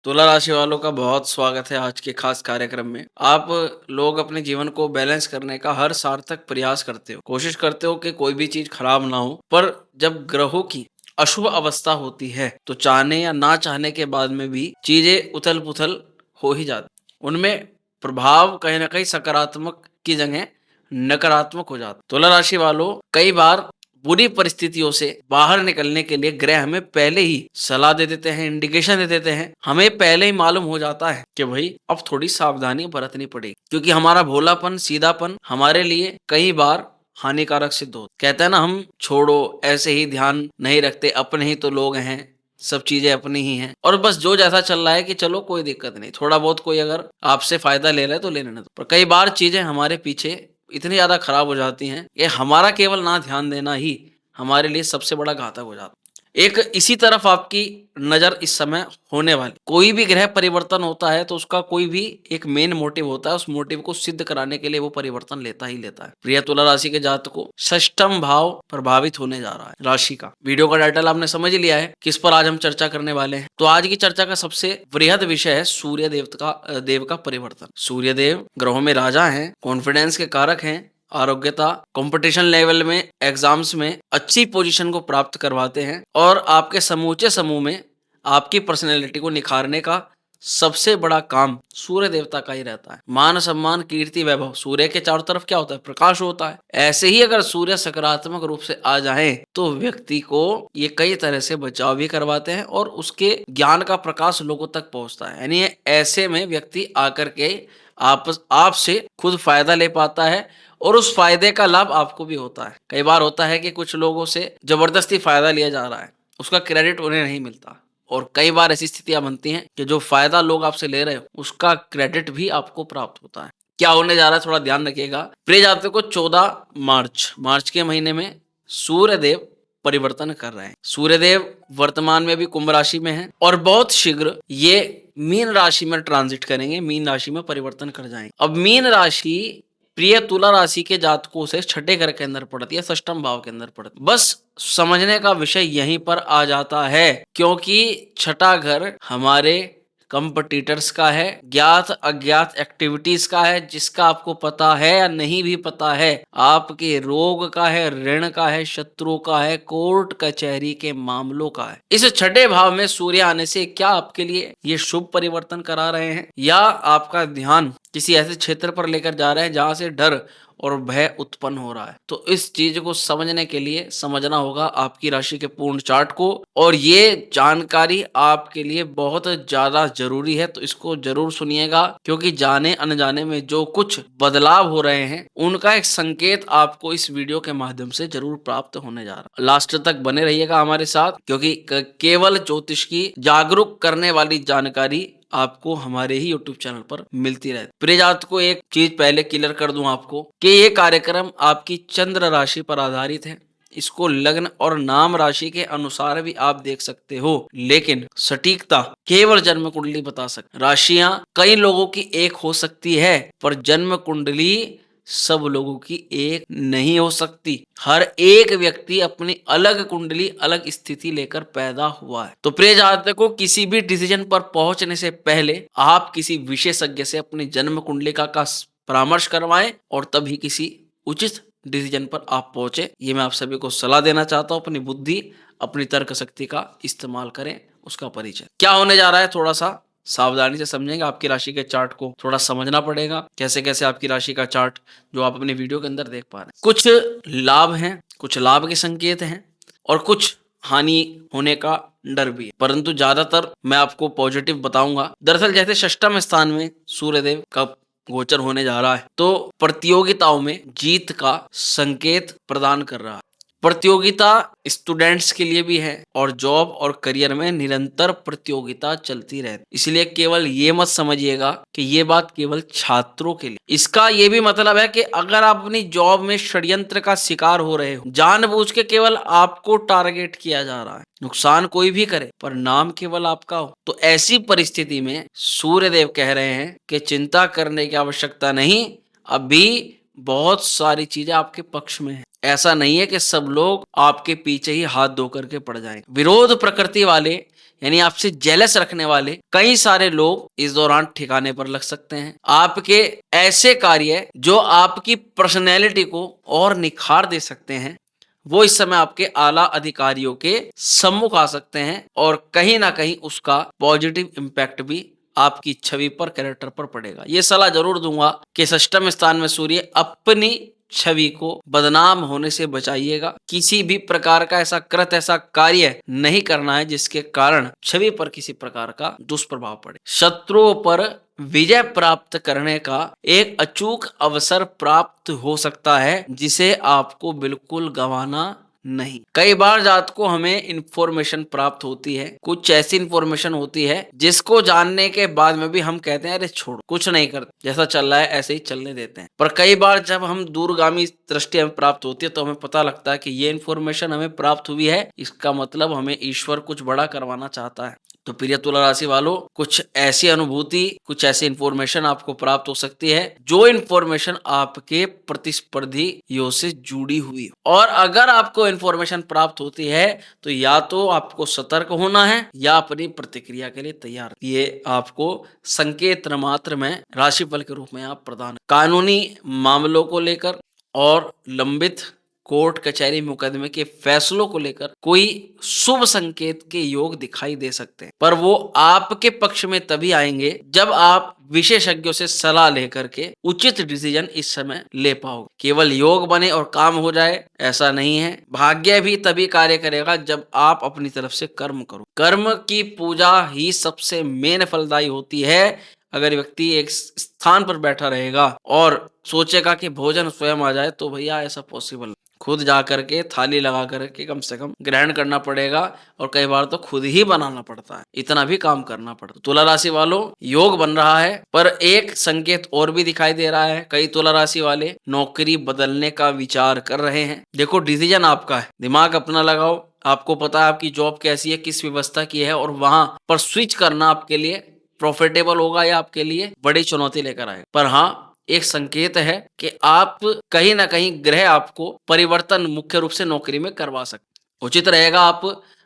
तुला राशि वालों का बहुत स्वागत है आज के खास कार्यक्रम में। आप लोग अपने जीवन को बैलेंस करने का हर सार्थक प्रयास करते हो। कोशिश करते हो कि कोई भी चीज खराब ना हो, पर जब ग्रहों की अशुभ अवस्था होती है तो चाहने या ना चाहने के बाद में भी चीजें उथल-पुथल हो ही जाती। उनमें प्रभाव कहीं न कहीं सकारात्मक की जगह नकारात्मक हो जाता। तुला राशि वालों, कई बार बुरी परिस्थितियों से बाहर निकलने के लिए ग्रह हमें पहले ही सलाह दे देते हैं, इंडिकेशन दे देते हैं। हमें पहले ही मालूम हो जाता है कि भाई अब थोड़ी सावधानी बरतनी पड़ेगी, क्योंकि हमारा भोलापन, सीधापन हमारे लिए कई बार हानिकारक सिद्ध होता। कहते हैं ना, हम छोड़ो ऐसे ही ध्यान नहीं रखते, अपने ही तो लोग हैं, सब चीजें अपनी ही हैं, और बस जो जैसा चल रहा है कि चलो कोई दिक्कत नहीं, थोड़ा बहुत कोई अगर आपसे फायदा ले रहा है तो ले लेने दो। पर कई बार चीजें हमारे पीछे इतनी ज्यादा खराब हो जाती हैं कि हमारा केवल ना ध्यान देना ही हमारे लिए सबसे बड़ा घातक हो जाता है। एक इसी तरफ आपकी नजर इस समय होने वाली, कोई भी ग्रह परिवर्तन होता है तो उसका कोई भी एक मेन मोटिव होता है। उस मोटिव को सिद्ध कराने के लिए वो परिवर्तन लेता ही लेता है। प्रिय तुला राशि के जातकों, षष्ठम भाव प्रभावित होने जा रहा है राशि का। वीडियो का टाइटल आपने समझ लिया है किस पर आज हम चर्चा करने वाले हैं। तो आज की चर्चा का सबसे वृहद विषय है सूर्य देव का परिवर्तन। सूर्य देव ग्रहों में राजा हैं, कॉन्फिडेंस के कारक हैं, आरोग्यता, कंपटीशन लेवल में, एग्जाम्स में अच्छी पोजीशन को प्राप्त करवाते हैं, और आपके समूचे समूह में आपकी पर्सनैलिटी को निखारने का सबसे बड़ा काम सूर्य देवता का ही रहता है। मान सम्मान, कीर्ति, वैभव, सूर्य के चारों तरफ क्या होता है? प्रकाश होता है। ऐसे ही अगर सूर्य सकारात्मक रूप से आ जाए तो व्यक्ति को ये कई तरह से बचाव भी करवाते हैं और उसके ज्ञान का प्रकाश लोगों तक पहुंचता है। यानी ऐसे में व्यक्ति आकर के आपसे खुद फायदा ले पाता है और उस फायदे का लाभ आपको भी होता है। कई बार होता है कि कुछ लोगों से जबरदस्ती फायदा लिया जा रहा है, उसका क्रेडिट उन्हें नहीं मिलता, और कई बार ऐसी स्थितियां बनती हैं कि जो फायदा लोग आपसे ले रहे हो उसका क्रेडिट भी आपको प्राप्त होता है। क्या होने जा रहा है, थोड़ा ध्यान रखिएगा। प्रिय जातकों को 14 मार्च के महीने में सूर्य देव परिवर्तन कर रहे हैं। सूर्य देव वर्तमान में भी कुंभ राशि में है और बहुत शीघ्र ये मीन राशि में ट्रांजिट करेंगे, मीन राशि में परिवर्तन कर जाएंगे। अब मीन राशि प्रिय तुला राशि के जातकों से छठे घर के अंदर पड़ती है, षष्ठम भाव के अंदर पड़ती है। बस समझने का विषय यहीं पर आ जाता है, क्योंकि छठा घर हमारे कंपटीटर्स का है, ज्ञात अज्ञात एक्टिविटीज का है, जिसका आपको पता है या नहीं भी पता है, आपके रोग का है, ऋण का है, शत्रु का है, कोर्ट कचहरी के मामलों का है। इस छठे भाव में सूर्य आने से क्या आपके लिए ये शुभ परिवर्तन करा रहे हैं, या आपका ध्यान किसी ऐसे क्षेत्र पर लेकर जा रहे हैं जहां से डर और भय उत्पन्न हो रहा है? तो इस चीज को समझने के लिए समझना होगा आपकी राशि के पूर्ण चार्ट को, और ये जानकारी आपके लिए बहुत ज्यादा जरूरी है। तो इसको जरूर सुनिएगा, क्योंकि जाने अनजाने में जो कुछ बदलाव हो रहे हैं उनका एक संकेत आपको इस वीडियो के माध्यम से जरूर प्राप्त होने जा रहा है। लास्ट तक बने रहिएगा हमारे साथ, क्योंकि केवल ज्योतिष की जागरूक करने वाली जानकारी आपको हमारे ही YouTube चैनल पर मिलती रहती। प्रिय जातकों को एक चीज पहले क्लियर कर दूं आपको कि ये कार्यक्रम आपकी चंद्र राशि पर आधारित है। इसको लग्न और नाम राशि के अनुसार भी आप देख सकते हो, लेकिन सटीकता केवल जन्म कुंडली बता सकती। राशियां कई लोगों की एक हो सकती है, पर जन्म कुंडली सब लोगों की एक नहीं हो सकती। हर एक व्यक्ति अपनी अलग कुंडली, अलग स्थिति लेकर पैदा हुआ है। तो प्रिय जातकों, किसी भी डिसीजन पर पहुंचने से पहले आप किसी विशेषज्ञ से अपनी जन्म कुंडलिका का परामर्श करवाएं और तभी किसी उचित डिसीजन पर आप पहुंचे। ये मैं आप सभी को सलाह देना चाहता हूं। अपनी बुद्धि, अपनी तर्क शक्ति का इस्तेमाल करें, उसका परिचय क्या होने जा रहा है थोड़ा सा सावधानी से समझेंगे। आपकी राशि के चार्ट को थोड़ा समझना पड़ेगा, कैसे कैसे आपकी राशि का चार्ट जो आप अपने वीडियो के अंदर देख पा रहे हैं। कुछ लाभ हैं, कुछ लाभ के संकेत हैं, और कुछ हानि होने का डर भी है, परंतु ज्यादातर मैं आपको पॉजिटिव बताऊंगा। दरअसल जैसे षष्ठम स्थान में सूर्यदेव का गोचर होने जा रहा है, तो प्रतियोगिताओं में जीत का संकेत प्रदान कर रहा है। प्रतियोगिता स्टूडेंट्स के लिए भी है, और जॉब और करियर में निरंतर प्रतियोगिता चलती रहती। इसलिए केवल ये मत समझिएगा कि ये बात केवल छात्रों के लिए। इसका ये भी मतलब है कि अगर आप अपनी जॉब में षड्यंत्र का शिकार हो रहे हो, जानबूझ के केवल आपको टारगेट किया जा रहा है, नुकसान कोई भी करे पर नाम केवल आपका हो, तो ऐसी परिस्थिति में सूर्यदेव कह रहे हैं कि चिंता करने की आवश्यकता नहीं, अभी बहुत सारी चीजें आपके पक्ष में है। ऐसा नहीं है कि सब लोग आपके पीछे ही हाथ धो करके पड़ जाएं। विरोध प्रकृति वाले यानी आपसे जेलस रखने वाले कई सारे लोग इस दौरान ठिकाने पर लग सकते हैं। आपके ऐसे कार्य जो आपकी पर्सनैलिटी को और निखार दे सकते हैं, वो इस समय आपके आला अधिकारियों के सम्मुख आ सकते हैं और कहीं ना कहीं उसका पॉजिटिव इम्पैक्ट भी आपकी छवि पर, कैरेक्टर पर पड़ेगा। ये सलाह जरूर दूंगा कि षष्ठम स्थान में सूर्य, अपनी छवि को बदनाम होने से बचाइएगा। किसी भी प्रकार का ऐसा कृत, ऐसा कार्य नहीं करना है जिसके कारण छवि पर किसी प्रकार का दुष्प्रभाव पड़े। शत्रुओं पर विजय प्राप्त करने का एक अचूक अवसर प्राप्त हो सकता है, जिसे आपको बिल्कुल गंवाना नहीं। कई बार जात को हमें इंफॉर्मेशन प्राप्त होती है, कुछ ऐसी इंफॉर्मेशन होती है जिसको जानने के बाद में भी हम कहते हैं अरे छोड़ो, कुछ नहीं करते, जैसा चल रहा है ऐसे ही चलने देते हैं। पर कई बार जब हम दूरगामी दृष्टि हमें प्राप्त होती है तो हमें पता लगता है कि ये इंफॉर्मेशन हमें प्राप्त हुई है, इसका मतलब हमें ईश्वर कुछ बड़ा करवाना चाहता है। तो प्रिय तुला राशि वालों, कुछ ऐसी अनुभूति, कुछ ऐसी इंफॉर्मेशन आपको प्राप्त हो सकती है जो इंफॉर्मेशन आपके प्रतिस्पर्धियों से जुड़ी हुई, और अगर आपको इंफॉर्मेशन प्राप्त होती है तो या तो आपको सतर्क होना है या अपनी प्रतिक्रिया के लिए तैयार। ये आपको संकेत मात्र में राशिफल के रूप में आप प्रदान। कानूनी मामलों को लेकर और लंबित कोर्ट कचहरी मुकदमे के फैसलों को लेकर कोई शुभ संकेत के योग दिखाई दे सकते हैं, पर वो आपके पक्ष में तभी आएंगे जब आप विशेषज्ञों से सलाह लेकर के उचित डिसीजन इस समय ले पाओगे। केवल योग बने और काम हो जाए ऐसा नहीं है। भाग्य भी तभी कार्य करेगा जब आप अपनी तरफ से कर्म करो। कर्म की पूजा ही सबसे मेन फलदायी होती है। अगर व्यक्ति एक स्थान पर बैठा रहेगा और सोचेगा कि भोजन स्वयं आ जाए, तो भैया ऐसा पॉसिबल, खुद जा करके थाली लगा करके कम से कम ग्रहण करना पड़ेगा, और कई बार तो खुद ही बनाना पड़ता है, इतना भी काम करना पड़ता है। तुला राशि वालों, योग बन रहा है, पर एक संकेत और भी दिखाई दे रहा है। कई तुला राशि वाले नौकरी बदलने का विचार कर रहे हैं। देखो, डिसीजन आपका है, दिमाग अपना लगाओ, आपको पता है आपकी जॉब कैसी है, किस व्यवस्था की है, और वहां पर स्विच करना आपके लिए प्रॉफिटेबल होगा या आपके लिए बड़ी चुनौती लेकर आएगा। पर हाँ, एक संकेत है कि आप कहीं ना कहीं ग्रह आपको परिवर्तन मुख्य रूप से नौकरी में करवा सकते। उचित रहेगा आप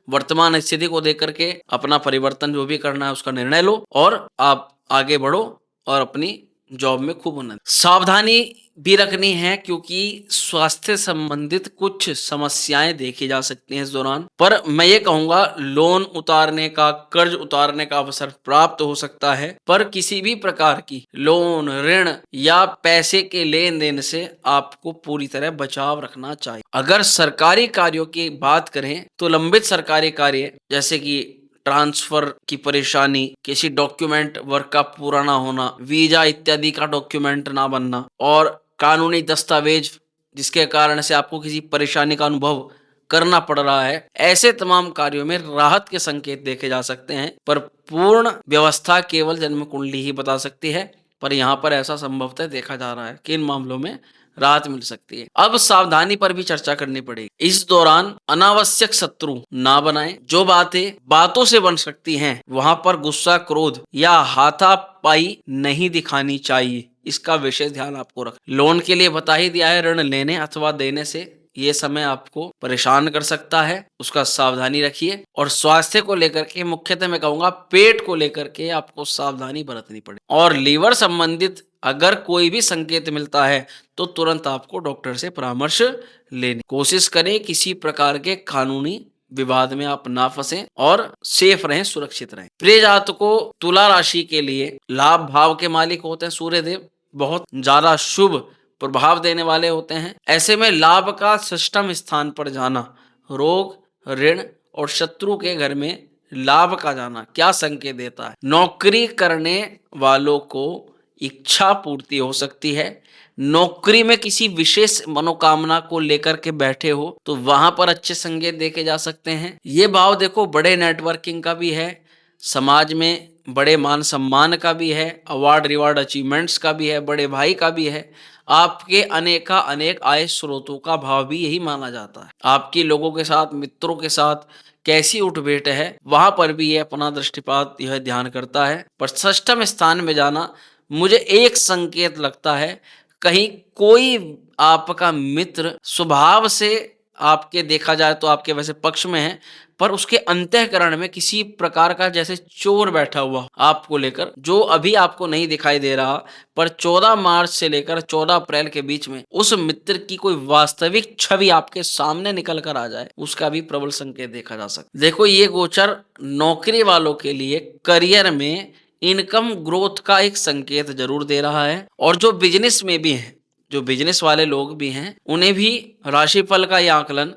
वर्तमान स्थिति को देख करके अपना परिवर्तन जो भी करना है उसका निर्णय लो और आप आगे बढ़ो और अपनी जॉब में खूब उन्नति। सावधानी भी रखनी है क्योंकि स्वास्थ्य संबंधित कुछ समस्याएं देखी जा सकती हैं इस दौरान। पर मैं ये कहूंगा, लोन उतारने का, कर्ज उतारने का अवसर प्राप्त हो सकता है, पर किसी भी प्रकार की लोन, ऋण या पैसे के लेन देन से आपको पूरी तरह बचाव रखना चाहिए। अगर सरकारी कार्यों की बात करें तो लंबित सरकारी कार्य जैसे कि ट्रांसफर की परेशानी, किसी डॉक्यूमेंट वर्क का पूरा ना होना, वीजा इत्यादि का डॉक्यूमेंट ना बनना, और कानूनी दस्तावेज जिसके कारण से आपको किसी परेशानी का अनुभव करना पड़ रहा है, ऐसे तमाम कार्यों में राहत के संकेत देखे जा सकते हैं। पर पूर्ण व्यवस्था केवल जन्म कुंडली ही बता सकती है, पर यहाँ पर ऐसा संभवतः देखा जा रहा है कि इन मामलों में राहत मिल सकती है। अब सावधानी पर भी चर्चा करनी पड़ेगी। इस दौरान अनावश्यक शत्रु ना बनाएं। जो बातें बातों से बन सकती हैं वहां पर गुस्सा, क्रोध या हाथापाई नहीं दिखानी चाहिए, इसका विशेष ध्यान आपको रख। लोन के लिए बता ही दिया है, ऋण लेने अथवा देने से ये समय आपको परेशान कर सकता है, उसका सावधानी रखिए। और स्वास्थ्य को लेकर के, मुख्यतः मैं कहूंगा पेट को लेकर के आपको सावधानी बरतनी पड़े। और लीवर संबंधित अगर कोई भी संकेत मिलता है तो तुरंत आपको डॉक्टर से परामर्श लेनी कोशिश करें। किसी प्रकार के कानूनी विवाद में आप ना फंसें और सेफ रहें, सुरक्षित रहें। प्रिय जातकों, तुला राशि के लिए लाभ भाव के मालिक होते हैं सूर्यदेव, बहुत ज्यादा शुभ प्रभाव देने वाले होते हैं। ऐसे में लाभ का षष्ठम स्थान पर जाना, रोग, ऋण और शत्रु के घर में लाभ का जाना क्या संकेत देता है? नौकरी करने वालों को इच्छा पूर्ति हो सकती है। नौकरी में किसी विशेष मनोकामना को लेकर के बैठे हो तो वहां पर अच्छे संकेत देखे जा सकते हैं। ये भाव देखो, बड़े नेटवर्किंग का भी है, समाज में बड़े मान सम्मान का भी है, अवार्ड रिवार्ड अचीवमेंट्स का भी है, बड़े भाई का भी है। आपके अनेक आय स्रोतों का भाव भी यही माना जाता है। आपकी लोगों के साथ, मित्रों के साथ कैसी उठभेट है, वहां पर भी ये अपना दृष्टिपात यह ध्यान करता है। पर षष्ठम स्थान में जाना, मुझे एक संकेत लगता है, कहीं कोई आपका मित्र स्वभाव से आपके देखा जाए तो आपके वैसे पक्ष में है, पर उसके अंतःकरण में किसी प्रकार का जैसे चोर बैठा हुआ आपको लेकर, जो अभी आपको नहीं दिखाई दे रहा, पर 14 मार्च से लेकर 14 अप्रैल के बीच में उस मित्र की कोई वास्तविक छवि आपके सामने निकल कर आ जाए, उसका भी प्रबल संकेत देखा जा सकता है। देखो, ये गोचर नौकरी वालों के लिए करियर में इनकम ग्रोथ का एक संकेत जरूर दे रहा है, और जो बिजनेस में भी हैं, जो बिजनेस वाले लोग भी हैं, उन्हें भी राशिफल का यह आकलन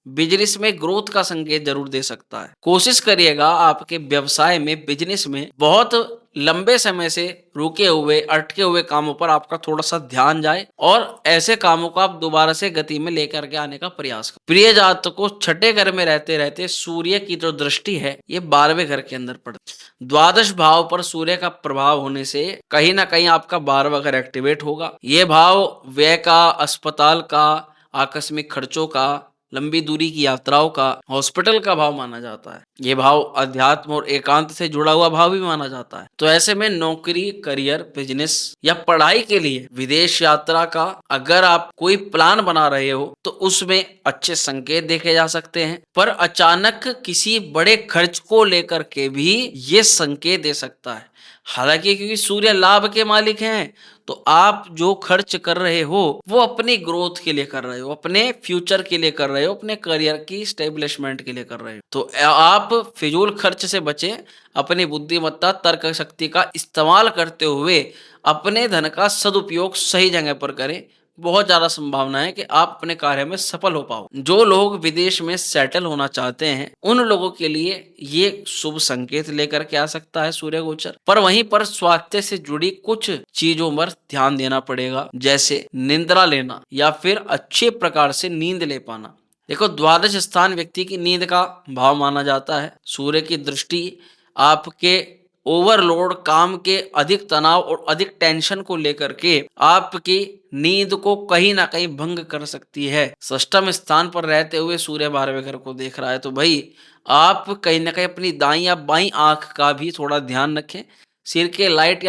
बिजनेस में ग्रोथ का संकेत जरूर दे सकता है। कोशिश करिएगा आपके व्यवसाय में, बिजनेस में बहुत लंबे समय से रुके हुए, अटके हुए कामों पर आपका थोड़ा सा ध्यान जाए और ऐसे कामों को आप दोबारा से गति में लेकर के आने का प्रयास करें। प्रिय जातकों, छठे घर में रहते रहते सूर्य की जो दृष्टि है ये 12वें घर के अंदर पड़ती है। द्वादश भाव पर सूर्य का प्रभाव होने से कहीं ना कहीं आपका 12वां घर एक्टिवेट होगा। ये भाव व्यय का, अस्पताल का, आकस्मिक खर्चों का, लंबी दूरी की यात्राओं का, हॉस्पिटल का भाव माना जाता है। ये भाव अध्यात्म और एकांत से जुड़ा हुआ भाव भी माना जाता है। तो ऐसे में नौकरी, करियर, बिजनेस या पढ़ाई के लिए विदेश यात्रा का अगर आप कोई प्लान बना रहे हो तो उसमें अच्छे संकेत देखे जा सकते हैं। पर अचानक किसी बड़े खर्च को लेकर के भी ये संकेत दे सकता है। हालांकि क्योंकि सूर्य लाभ के मालिक हैं, तो आप जो खर्च कर रहे हो वो अपनी ग्रोथ के लिए कर रहे हो, अपने फ्यूचर के लिए कर रहे हो, अपने करियर की स्टेब्लिशमेंट के लिए कर रहे हो। तो आप फिजूल खर्च से बचें, अपनी बुद्धिमत्ता, तर्क शक्ति का इस्तेमाल करते हुए अपने धन का सदुपयोग सही जगह पर करें। बहुत ज्यादा संभावना है कि आप अपने कार्य में सफल हो पाओ। जो लोग विदेश में सेटल होना चाहते हैं उन लोगों के लिए ये शुभ संकेत लेकर के आ सकता है सूर्य गोचर। पर वहीं पर स्वास्थ्य से जुड़ी कुछ चीजों पर ध्यान देना पड़ेगा, जैसे निंद्रा लेना या फिर अच्छे प्रकार से नींद ले पाना। देखो, द्वादश स्थान व्यक्ति की नींद का भाव माना जाता है। सूर्य की दृष्टि आपके ओवरलोड, काम के अधिक तनाव और अधिक टेंशन को लेकर के आपकी नींद को कहीं ना कहीं भंग कर सकती है। षष्ठम स्थान पर रहते हुए सूर्य 12वें घर को देख रहा है, तो भाई आप कहीं ना कहीं अपनी दाईं या बाईं आंख का भी थोड़ा ध्यान रखें। सिर के राइट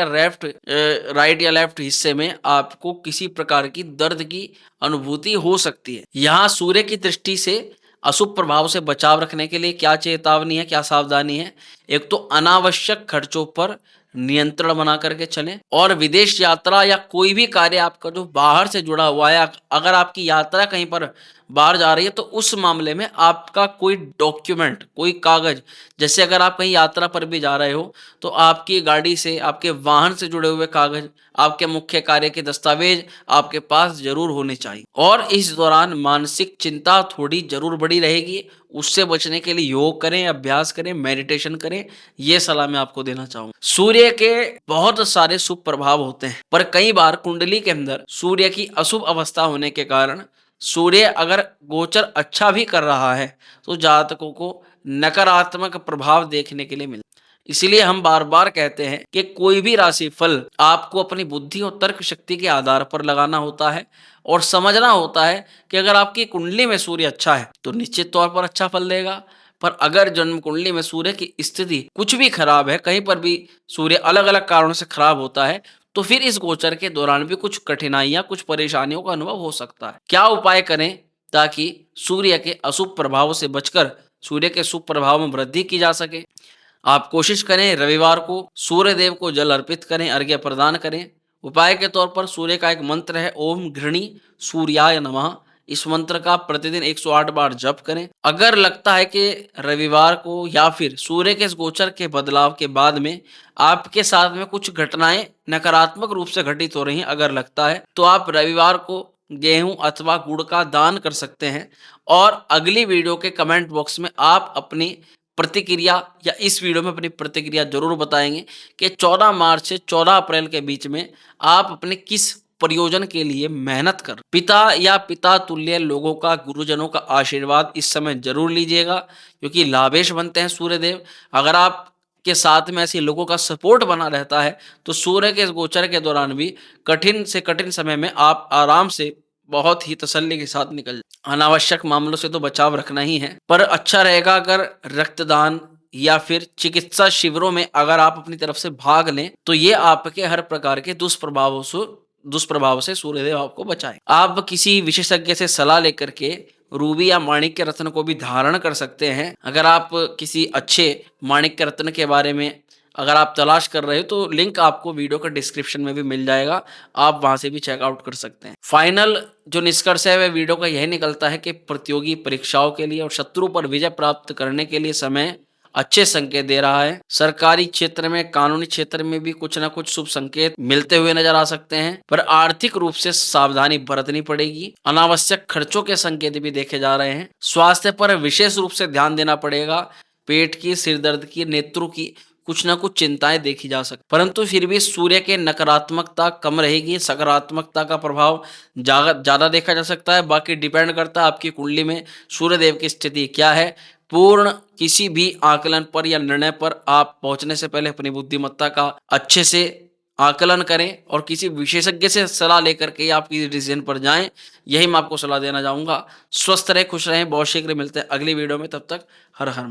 या लेफ्ट हिस्से में आपको किसी प्रकार की दर्द की अनुभूति हो सकती है। यहाँ सूर्य की दृष्टि से अशुभ प्रभाव से बचाव रखने के लिए क्या चेतावनी है, क्या सावधानी है? एक तो अनावश्यक खर्चों पर नियंत्रण बना करके चलें, और विदेश यात्रा या कोई भी कार्य आपका जो बाहर से जुड़ा हुआ है, अगर आपकी यात्रा कहीं पर बाहर जा रही है तो उस मामले में आपका कोई डॉक्यूमेंट, कोई कागज, जैसे अगर आप कहीं यात्रा पर भी जा रहे हो तो आपकी गाड़ी से, आपके वाहन से जुड़े हुए कागज, आपके मुख्य कार्य के दस्तावेज आपके पास जरूर होने चाहिए। और इस दौरान मानसिक चिंता थोड़ी जरूर बढ़ी रहेगी, उससे बचने के लिए योग करें, अभ्यास करें, मेडिटेशन करें, ये सलाह मैं आपको देना चाहूंगा। सूर्य के बहुत सारे शुभ प्रभाव होते हैं, पर कई बार कुंडली के अंदर सूर्य की अशुभ अवस्था होने के कारण सूर्य अगर गोचर अच्छा भी कर रहा है तो जातकों को नकारात्मक प्रभाव देखने के लिए मिलता है। इसीलिए हम बार बार कहते हैं कि कोई भी राशि फल आपको अपनी बुद्धि और तर्क शक्ति के आधार पर लगाना होता है, और समझना होता है कि अगर आपकी कुंडली में सूर्य अच्छा है तो निश्चित तौर पर अच्छा फल देगा। पर अगर जन्म कुंडली में सूर्य की स्थिति कुछ भी खराब है, कहीं पर भी सूर्य अलग अलग कारणों से खराब होता है, तो फिर इस गोचर के दौरान भी कुछ कठिनाइयां, कुछ परेशानियों का अनुभव हो सकता है। क्या उपाय करें ताकि सूर्य के अशुभ प्रभाव से बचकर सूर्य के शुभ प्रभाव में वृद्धि की जा सके? आप कोशिश करें रविवार को सूर्य देव को जल अर्पित करें, अर्घ्य प्रदान करें। उपाय के तौर पर सूर्य का एक मंत्र है, ओम घृणी सूर्याय नमः। इस मंत्र का प्रतिदिन 108 बार जप करें। अगर लगता है कि रविवार को या फिर सूर्य के इस गोचर के बदलाव के बाद में आपके साथ में कुछ घटनाएं नकारात्मक रूप से घटित हो रही हैं, अगर लगता है तो आप रविवार को गेहूं अथवा गुड़ का दान कर सकते हैं। और अगली वीडियो के कमेंट बॉक्स में आप अपनी प्रतिक्रिया या इस वीडियो में अपनी प्रतिक्रिया जरूर बताएंगे कि 14 मार्च से 14 अप्रैल के बीच में आप अपने किस प्रयोजन के लिए मेहनत कर। पिता या पिता तुल्य लोगों का, गुरुजनों का आशीर्वाद इस समय जरूर लीजिएगा, क्योंकि लाभेश बनते हैं सूर्यदेव। अगर आप के साथ में ऐसे लोगों का सपोर्ट बना रहता है तो सूर्य के इस गोचर के दौरान भी कठिन से कठिन समय में आप आराम से बहुत ही तसल्ली के साथ निकल। अनावश्यक मामलों से तो बचाव रखना ही है, पर अच्छा रहेगा अगर रक्तदान या फिर चिकित्सा शिविरों में अगर आप अपनी तरफ से भाग लें तो ये आपके हर प्रकार के दुष्प्रभाव से सूर्यदेव आपको बचाए। आप किसी विशेषज्ञ से सलाह लेकर के रूबी या माणिक्य रत्न को भी धारण कर सकते हैं। अगर आप किसी अच्छे माणिक्य रत्न के बारे में अगर आप तलाश कर रहे हो तो लिंक आपको वीडियो के डिस्क्रिप्शन में भी मिल जाएगा, आप वहाँ से भी चेकआउट कर सकते हैं। फाइनल जो निष्कर्ष है वह वीडियो का यही निकलता है कि प्रतियोगी परीक्षाओं के लिए और शत्रु पर विजय प्राप्त करने के लिए समय अच्छे संकेत दे रहा है। सरकारी क्षेत्र में, कानूनी क्षेत्र में भी कुछ ना कुछ शुभ संकेत मिलते हुए नजर आ सकते हैं, पर आर्थिक रूप से सावधानी बरतनी पड़ेगी। अनावश्यक खर्चों के संकेत भी देखे जा रहे हैं। स्वास्थ्य पर विशेष रूप से ध्यान देना पड़ेगा। पेट की, सिर दर्द की, नेत्रों की कुछ ना कुछ चिंताएं देखी जा सकती, परंतु फिर भी सूर्य के नकारात्मकता कम रहेगी, सकारात्मकता का प्रभाव ज्यादा देखा जा सकता है। बाकी डिपेंड करता है आपकी कुंडली में सूर्य देव की स्थिति क्या है। पूर्ण किसी भी आकलन पर या निर्णय पर आप पहुंचने से पहले अपनी बुद्धिमत्ता का अच्छे से आकलन करें और किसी विशेषज्ञ से सलाह लेकर के आप किसी डिसीजन पर जाएं। यही मैं आपको सलाह देना चाहूंगा। स्वस्थ रहें, खुश रहें। बहुत शीघ्र मिलते हैं अगली वीडियो में। तब तक हर हर